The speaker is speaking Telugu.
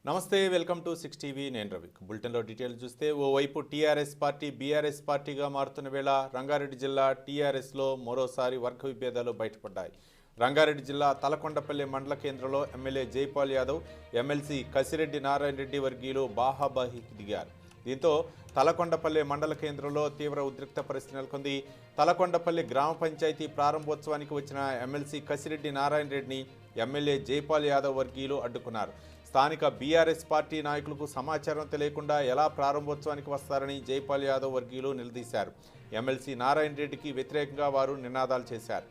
నమస్తే వెల్కమ్ టు 6 టీవీ నేను రవి బులెటిన్లో డీటెయిల్ చూస్తే ఓవైపు టీఆర్ఎస్ పార్టీ బీఆర్ఎస్ పార్టీగా మారుతున్న వేళ రంగారెడ్డి జిల్లా టీఆర్ఎస్లో మరోసారి వర్గ విభేదాలు బయటపడ్డాయి. రంగారెడ్డి జిల్లా తలకొండపల్లి మండల కేంద్రంలో ఎమ్మెల్యే జైపాల్ యాదవ్ ఎమ్మెల్సీ కసిరెడ్డి నారాయణ రెడ్డి వర్గీయులు బాహాబాహికి దిగారు. దీంతో తలకొండపల్లి మండల కేంద్రంలో తీవ్ర ఉద్రిక్త పరిస్థితి నెలకొంది. తలకొండపల్లి గ్రామ పంచాయతీ ప్రారంభోత్సవానికి వచ్చిన ఎమ్మెల్సీ కసిరెడ్డి నారాయణ రెడ్డిని ఎమ్మెల్యే జైపాల్ యాదవ్ వర్గీయులు అడ్డుకున్నారు. స్థానిక బీఆర్ఎస్ పార్టీ నాయకులకు సమాచారం తెలియకుండా ఎలా ప్రారంభోత్సవానికి వస్తారని జైపాల్ యాదవ్ వర్గీయులు నిలదీశారు. ఎమ్మెల్సీ నారాయణ రెడ్డికి వ్యతిరేకంగా వారు నినాదాలు చేశారు.